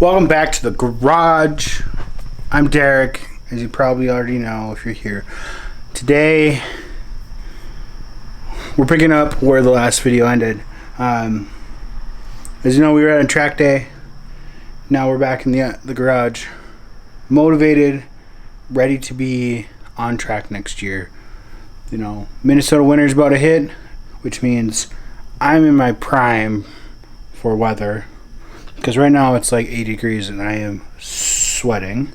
Welcome back to the garage. I'm Derek, as you probably already know if you're here. Today, we're picking up where the last video ended. As you know, we were at a track day. Now we're back in the garage, motivated, ready to be on track next year. You know, Minnesota winter's about to hit, which means I'm in my prime for weather. Because right now it's like 80 degrees and I am sweating.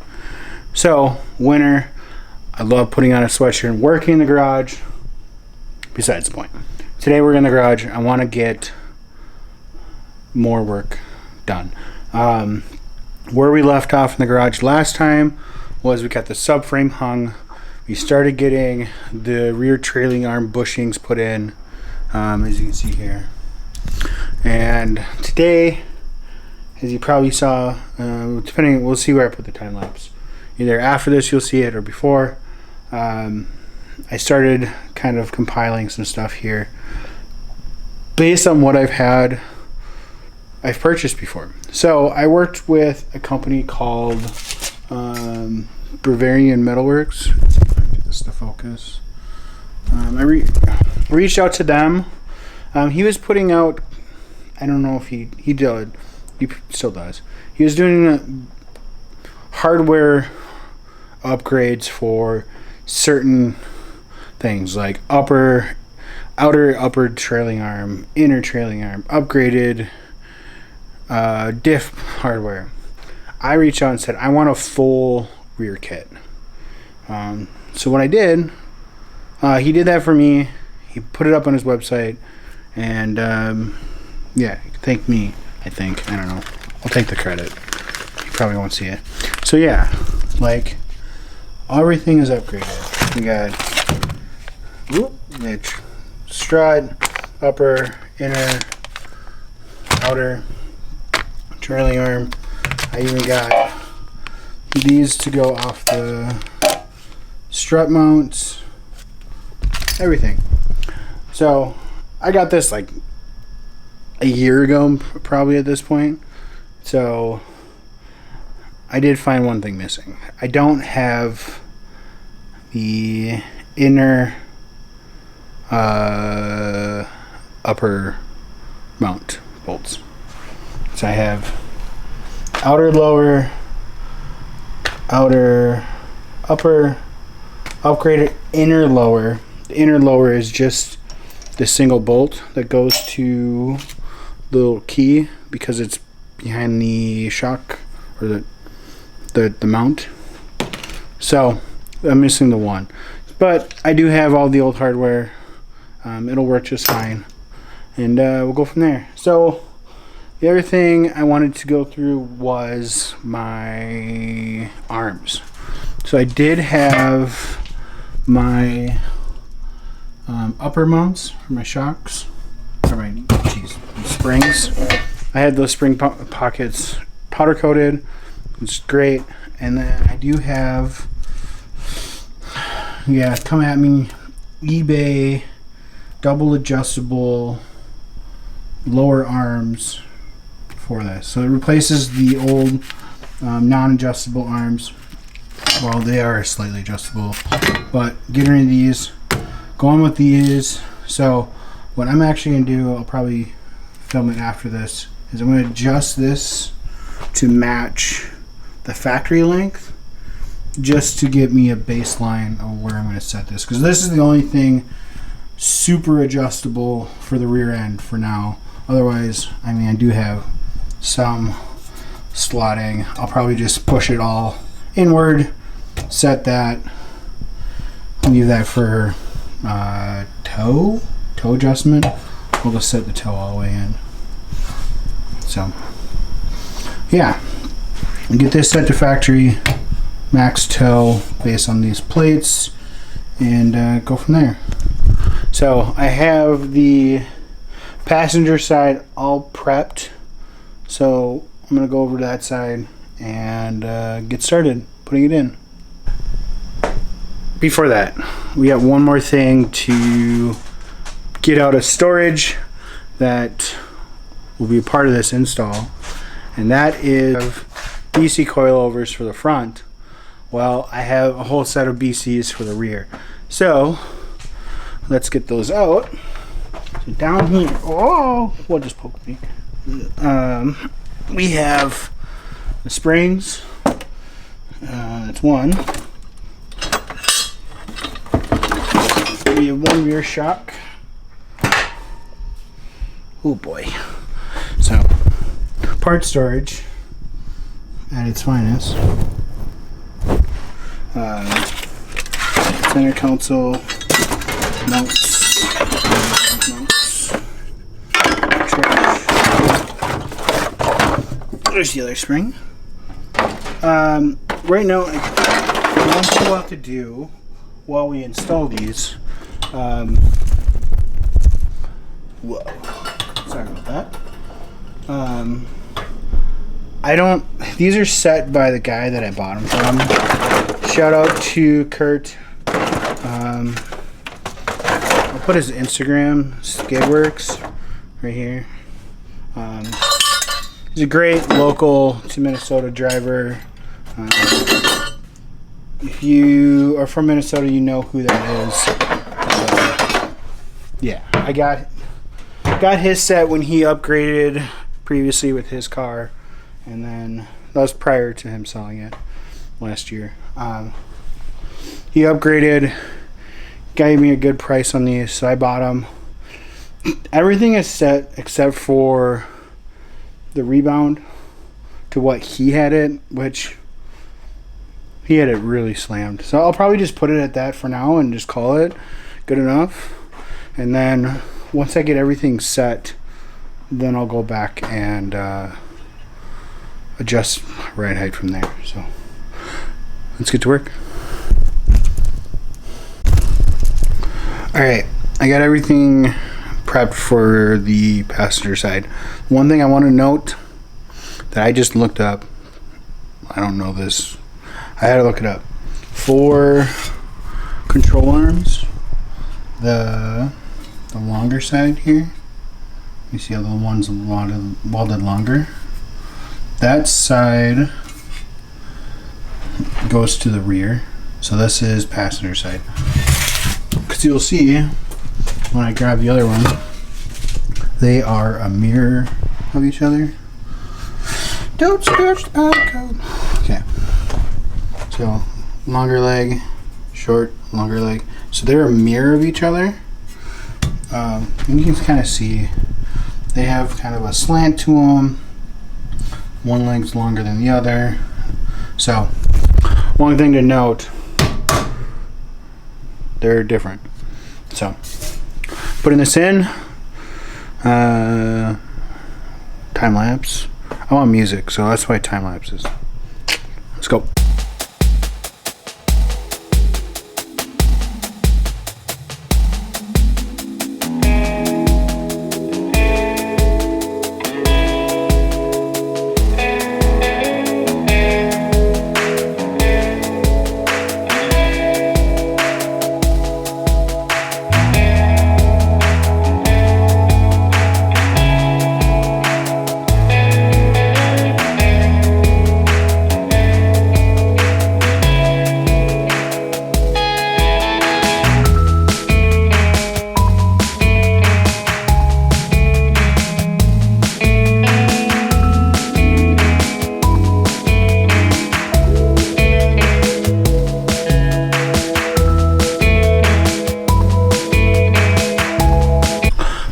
So, winter, I love putting on a sweatshirt and working in the garage. Besides the point. Today we're in the garage. I want to get more work done. Where we left off in the garage last time was we got the subframe hung. We started getting the rear trailing arm bushings put in, as you can see here. And today, as you probably saw, depending, we'll see where I put the time lapse. Either after this you'll see it or before. I started kind of compiling some stuff here based on what I've purchased before. So I worked with a company called Bavarian Metalworks. Let's see if I can get this to focus. I reached out to them. He was putting out, I don't know if he did. He still does. He was doing hardware upgrades for certain things like outer upper trailing arm, inner trailing arm, upgraded diff hardware. I reached out and said I want a full rear kit. So what I did, he did that for me. He put it up on his website, and yeah, thank me. I think. I don't know. I'll take the credit. You probably won't see it. So yeah, like everything is upgraded. We got strut, upper, inner, outer, trailing arm. I even got these to go off the strut mounts. Everything. So I got this like a year ago, probably at this point. So I did find one thing missing. I don't have the inner upper mount bolts. So I have outer, lower, outer, upper, upgraded inner, lower. The inner lower is just the single bolt that goes to the little key because it's behind the shock or the mount. So I'm missing the one, but I do have all the old hardware. It'll work just fine, and we'll go from there. So the other thing I wanted to go through was my arms. So I did have my upper mounts for my shocks, or my springs. I had those spring pockets powder coated, which is great. And then I do have, yeah, come at me, eBay double adjustable lower arms for this. So it replaces the old non-adjustable arms. Well, they are slightly adjustable, but getting rid of these, going with these. So what I'm actually going to do, I'll probably film it after this, is I'm going to adjust this to match the factory length just to give me a baseline of where I'm going to set this, because this is the only thing super adjustable for the rear end for now. Otherwise, I mean, I do have some slotting. I'll probably just push it all inward, set that, leave that for toe adjustment. We'll just set the toe all the way in. So yeah, get this set to factory max toe based on these plates, and go from there. So I have the passenger side all prepped, so I'm gonna go over to that side and get started putting it in. Before that, we have one more thing to get out of storage that will be a part of this install, and that is BC coilovers for the front. Well, I have a whole set of BCs for the rear. So let's get those out. So down here, oh, what just poked me? We have the springs. That's one. We have one rear shock. Oh boy. So, part storage at its finest. Center console, mounts, trash. There's the other spring. Right now, one thing we'll have to do while we install these. Whoa. Sorry about that. These are set by the guy that I bought them from. Shout out to Kurt. I'll put his Instagram, Skidworks, right here. He's a great local to Minnesota driver. If you are from Minnesota, you know who that is. Yeah, I got his set when he upgraded previously with his car, and then that was prior to him selling it last year. He upgraded, gave me a good price on these, so I bought them. Everything is set except for the rebound to what he had it, which he had it really slammed. So I'll probably just put it at that for now and just call it good enough. And then once I get everything set, then I'll go back and adjust ride height from there. So let's get to work. Alright, I got everything prepped for the passenger side. One thing I want to note that I just looked up, I don't know this, I had to look it up. For control arms, the longer side here, you see how the one's welded longer? That side goes to the rear, so this is passenger side. Because you'll see when I grab the other one, they are a mirror of each other. Don't scratch the powder coat. Okay. So longer leg, short, longer leg. So they're a mirror of each other. And you can kind of see they have kind of a slant to them. One leg's longer than the other. So one thing to note, they're different. So putting this in, time lapse. I want music, so that's why time lapse is. Let's go.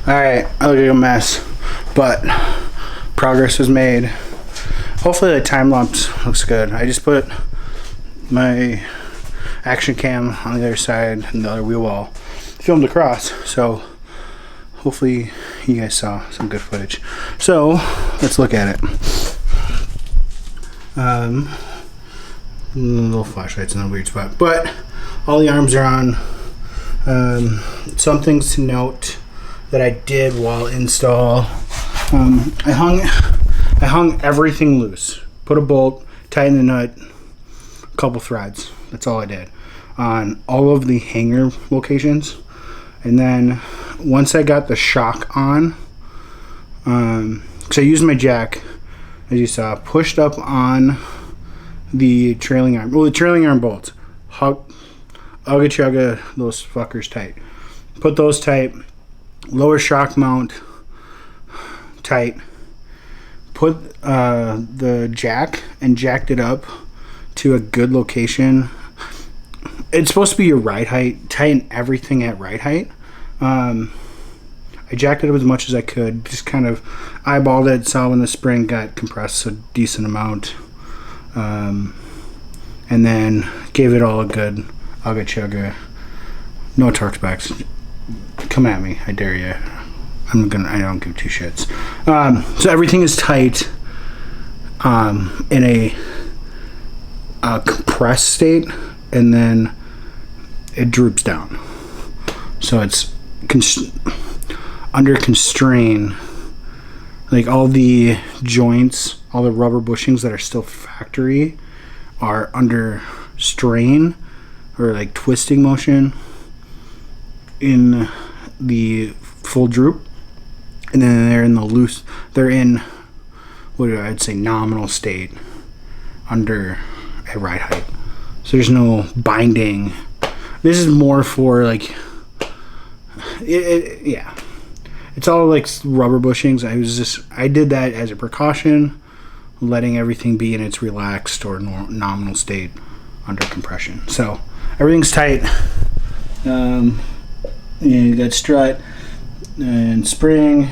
Alright, I look like a mess, but progress was made. Hopefully the time lapse looks good. I just put my action cam on the other side and the other wheel well filmed across, so hopefully you guys saw some good footage. So let's look at it. Little flashlights in a weird spot, but all the arms are on. Some things to note that I did while install. I hung everything loose. Put a bolt, tighten the nut, a couple threads. That's all I did on all of the hanger locations. And then once I got the shock on, because I used my jack as you saw, pushed up on the trailing arm. Well, the trailing arm bolts. Ugga chugga those fuckers tight. Put those tight. Lower shock mount tight. Put the jack and jacked it up to a good location. It's supposed to be your ride height. Tighten everything at ride height. I jacked it up as much as I could. Just kind of eyeballed it. Saw when the spring got compressed a decent amount. And then gave it all a good ugga chugga. No torque specs. Come at me. I dare you. I don't give two shits. So everything is tight in a compressed state, and then it droops down. So it's under constraint. Like all the joints, all the rubber bushings that are still factory are under strain or like twisting motion in the full droop, and then they're in what I'd say nominal state under a ride height. So there's no binding. This is more for like yeah, it's all like rubber bushings. I did that as a precaution, letting everything be in its relaxed or nominal state under compression. So everything's tight. You got strut and spring.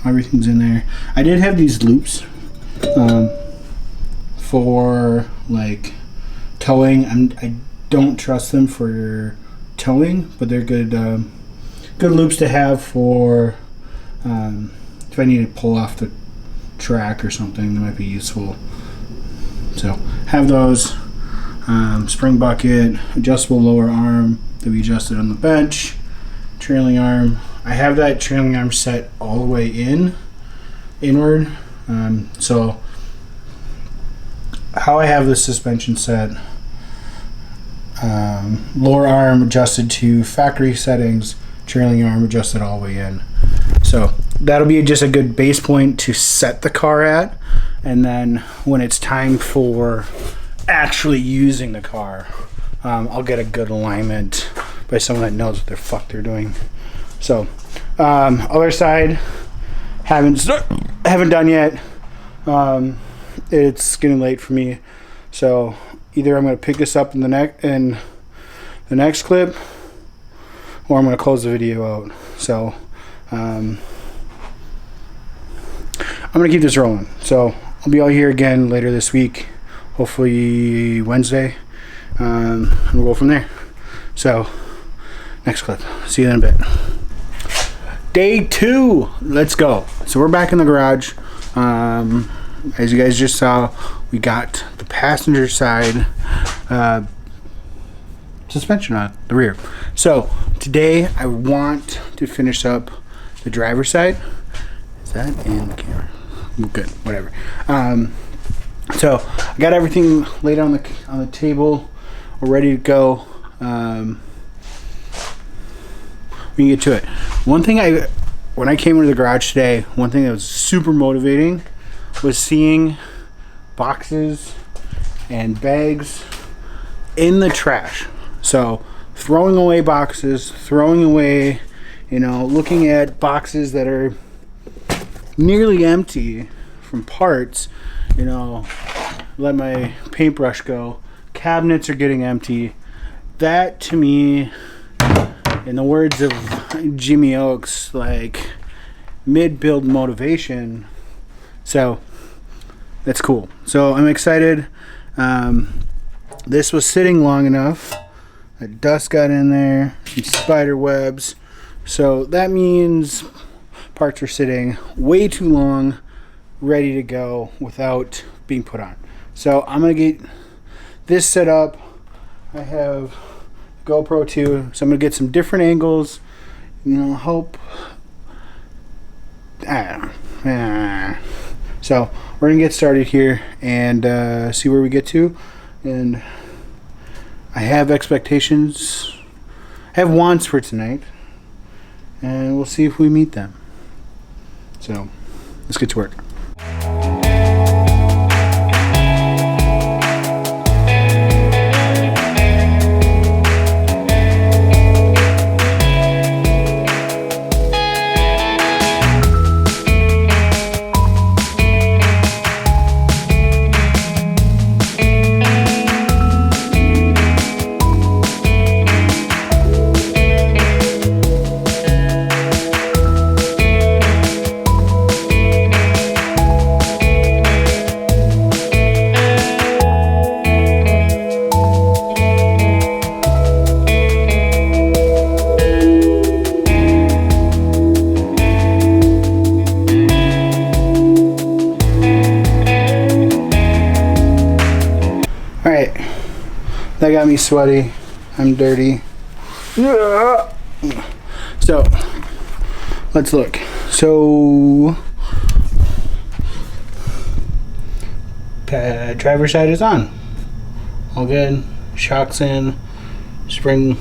Everything's in there. I did have these loops for like towing. I don't trust them for towing, but they're good loops to have for if I need to pull off the track or something. That might be useful. So have those. Spring bucket, adjustable lower arm that we adjusted on the bench, trailing arm. I have that trailing arm set all the way inward. So how I have the suspension set, lower arm adjusted to factory settings, trailing arm adjusted all the way in. So that'll be just a good base point to set the car at, and then when it's time for actually using the car, I'll get a good alignment by someone that knows what the fuck they're doing. So other side, haven't done yet. It's getting late for me, so either I'm going to pick this up in the next clip, or I'm going to close the video out. So I'm going to keep this rolling. So I'll be out here again later this week, hopefully Wednesday, and we'll go from there. So next clip, see you in a bit. Day 2, let's go. So we're back in the garage. As you guys just saw, we got the passenger side suspension on the rear. So today I want to finish up the driver's side. Is that in the camera? Good, whatever. So I got everything laid on the table, we're ready to go. We can get to it. When I came into the garage today, one thing that was super motivating was seeing boxes and bags in the trash. So throwing away boxes, throwing away, looking at boxes that are nearly empty from parts, let my paintbrush go. Cabinets are getting empty. That to me, in the words of Jimmy Oakes, like mid-build motivation. So that's cool. So I'm excited. This was sitting long enough. The dust got in there, some spider webs. So that means parts are sitting way too long, ready to go without being put on. So I'm gonna get this set up. I have GoPro 2, so I'm gonna get some different angles, help. So we're gonna get started here and see where we get to. And I have expectations, I have wants for tonight, and we'll see if we meet them. So let's get to work. Alright, that got me sweaty. I'm dirty. So, let's look. So, driver's side is on. All good. Shocks in. Spring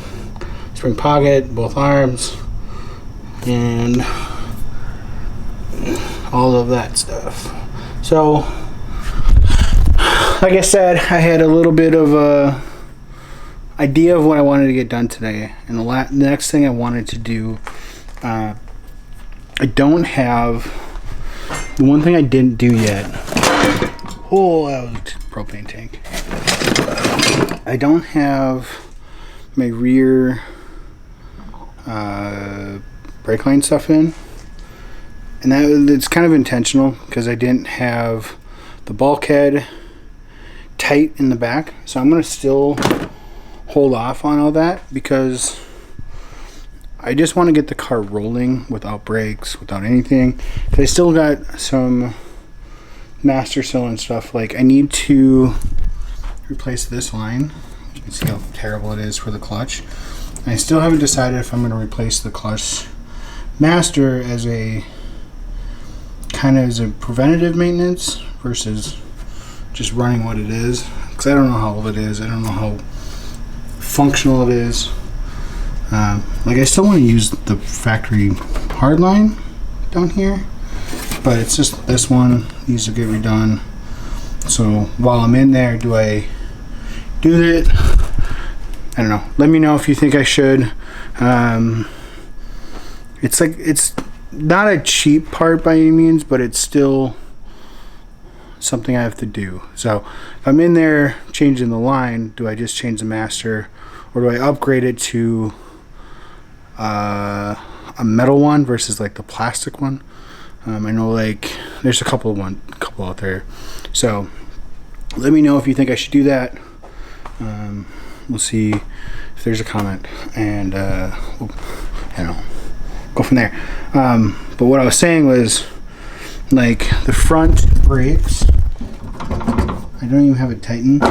pocket, both arms, and all of that stuff. So, like I said, I had a little bit of a idea of what I wanted to get done today, and the next thing I wanted to do, I don't have, the one thing I didn't do yet, oh, that was a propane tank. I don't have my rear brake line stuff in, and it's kind of intentional because I didn't have the bulkhead tight in the back, so I'm going to still hold off on all that because I just want to get the car rolling without brakes, without anything. I still got some master cylinder stuff. Like, I need to replace this line. You can see how terrible it is for the clutch. And I still haven't decided if I'm going to replace the clutch master as a kind of as a preventative maintenance versus just running what it is, because I don't know how old it is. I don't know how functional it is. Like, I still want to use the factory hardline down here, but it's just this one needs to get redone. So while I'm in there, do I do it? I don't know. Let me know if you think I should. It's not a cheap part by any means, but it's still something I have to do. So if I'm in there changing the line, do I just change the master, or do I upgrade it to a metal one versus like the plastic one? I know like there's a couple out there. So let me know if you think I should do that. We'll see if there's a comment, and we'll, go from there. But what I was saying was, like, the front brakes, I don't even have it tightened.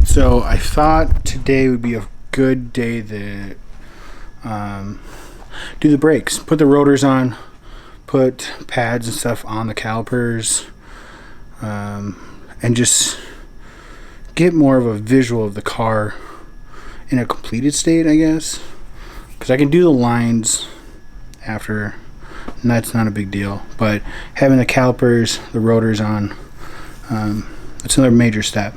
So I thought today would be a good day to do the brakes, put the rotors on, put pads and stuff on the calipers, and just get more of a visual of the car in a completed state, I guess, because I can do the lines after, and that's not a big deal, but having the calipers, the rotors on, that's another major step.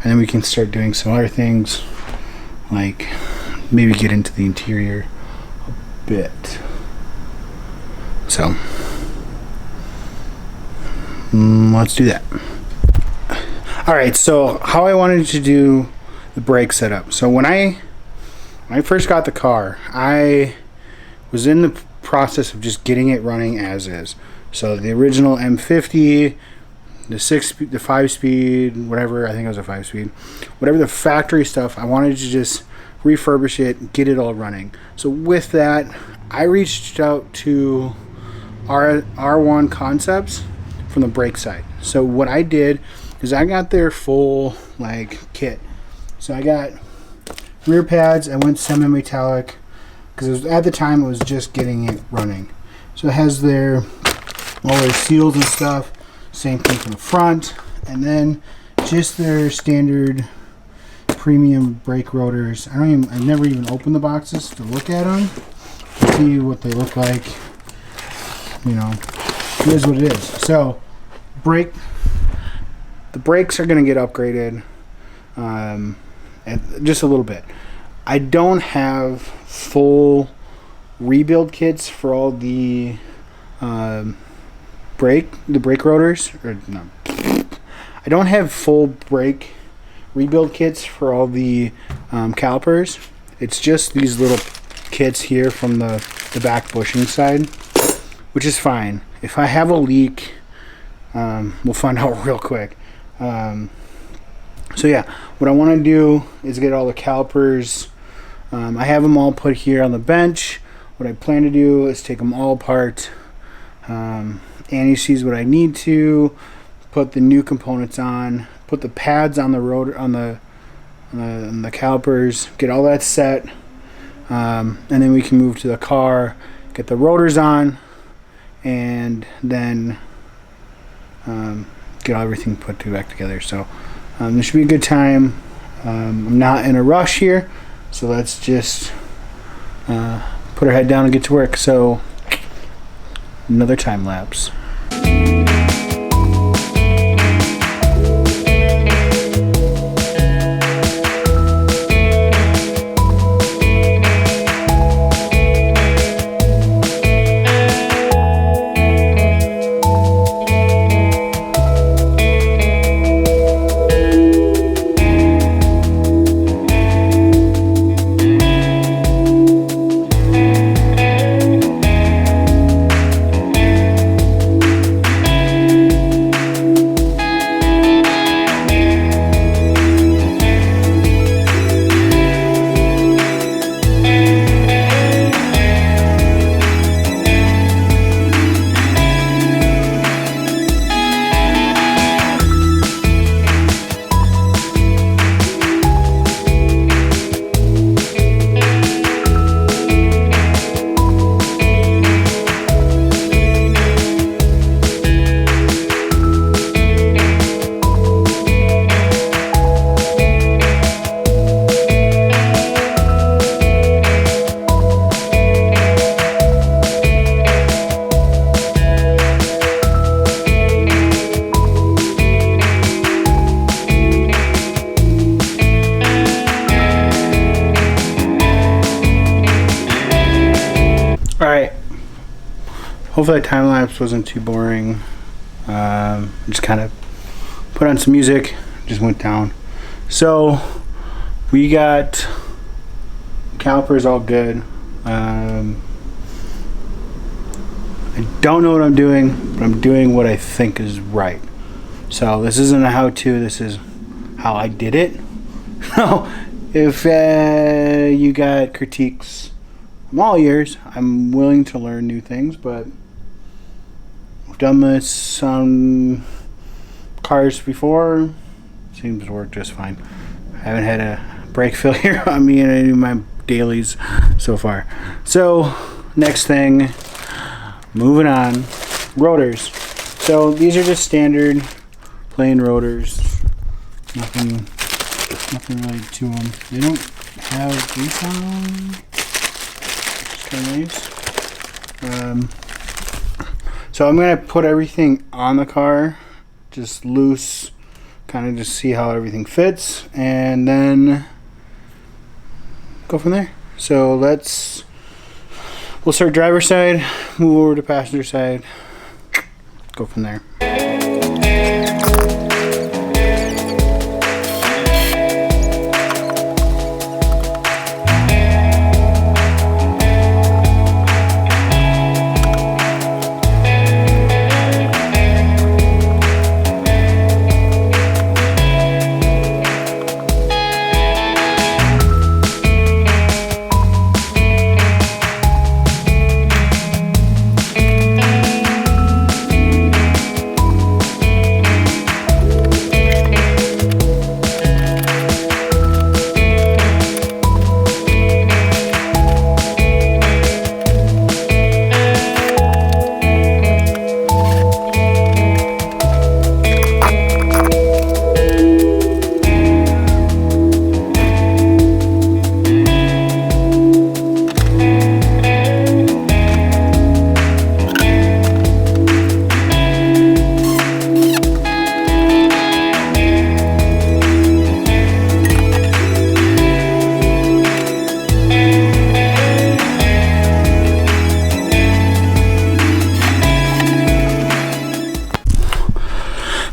And then we can start doing some other things, like maybe get into the interior a bit. So let's do that. Alright, so how I wanted to do the brake setup. So when I first got the car, I was in the process of just getting it running as is. So the original M50, the 5-speed, whatever, I think it was a 5-speed, whatever the factory stuff, I wanted to just refurbish it, get it all running. So with that, I reached out to R1 Concepts from the brake side. So what I did is I got their full like kit. So I got rear pads. I went semi-metallic because at the time it was just getting it running. So it has all their seals and stuff. Same thing from the front, and then just their standard premium brake rotors. I've never even opened the boxes to look at them, to see what they look like. You know, it is what it is. So the brakes are going to get upgraded just a little bit. I don't have full rebuild kits for all the brake rotors, or no, I don't have full brake rebuild kits for all the calipers. It's just these little kits here from the back bushing side, which is fine. If I have a leak, we'll find out real quick. So yeah, what I want to do is get all the calipers. I have them all put here on the bench. What I plan to do is take them all apart. Annie sees what I need to. Put the new components on. Put the pads on the rotor, on the calipers. Get all that set, and then we can move to the car. Get the rotors on, and then get everything put back together. So this should be a good time. I'm not in a rush here, so let's just put our head down and get to work. So another time lapse. Alright, hopefully that time lapse wasn't too boring. Just kind of put on some music, just went down. So we got calipers all good. I don't know what I'm doing, but I'm doing what I think is right. So this isn't a how-to, this is how I did it. So if you got critiques, I'm all ears. I'm willing to learn new things, but I've done this on cars before. Seems to work just fine. I haven't had a brake failure on me in any of my dailies so far. So next thing, moving on, rotors. So these are just standard plain rotors. Nothing really to them. They don't have grease on them. Nice. So I'm gonna put everything on the car, just loose, kind of just see how everything fits, and then go from there. So we'll start driver's side, move over to passenger side, go from there.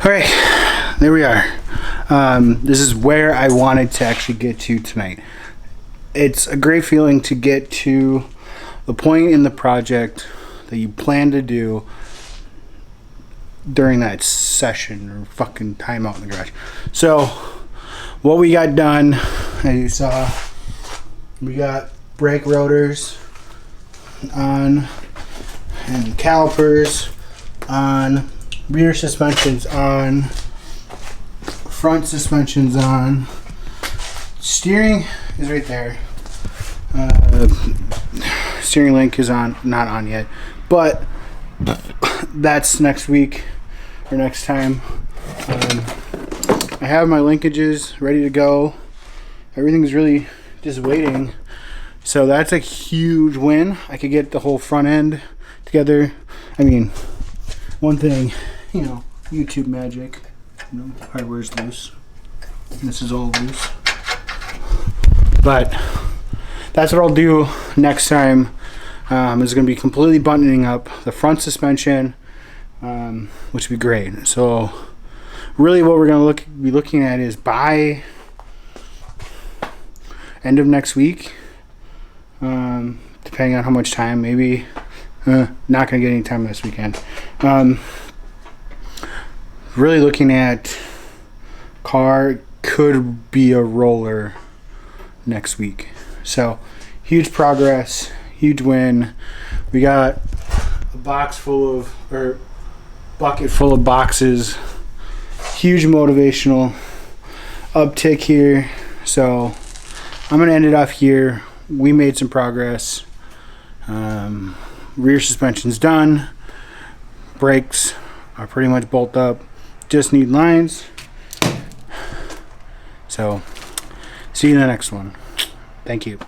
All right, there we are. This is where I wanted to actually get to tonight. It's a great feeling to get to the point in the project that you plan to do during that session or fucking time out in the garage. So what we got done, as you saw, we got brake rotors on and calipers on, rear suspensions on, front suspensions on, steering is right there. Steering link is on, not on yet, but that's next week or next time. I have my linkages ready to go. Everything's really just waiting. So that's a huge win. I could get the whole front end together. I mean, one thing, you know, YouTube magic. You know, hardware's loose. This is all loose. But that's what I'll do next time. Is going to be completely buttoning up the front suspension, which would be great. So really what we're going to be looking at is by end of next week, depending on how much time, maybe not going to get any time this weekend. Really looking at car could be a roller next week. So huge progress, huge win. We got a bucket full of boxes. Huge motivational uptick here. So I'm gonna end it off here. We made some progress. Rear suspension's done. Brakes are pretty much bolt up. Just need lines. So see you in the next one. Thank you.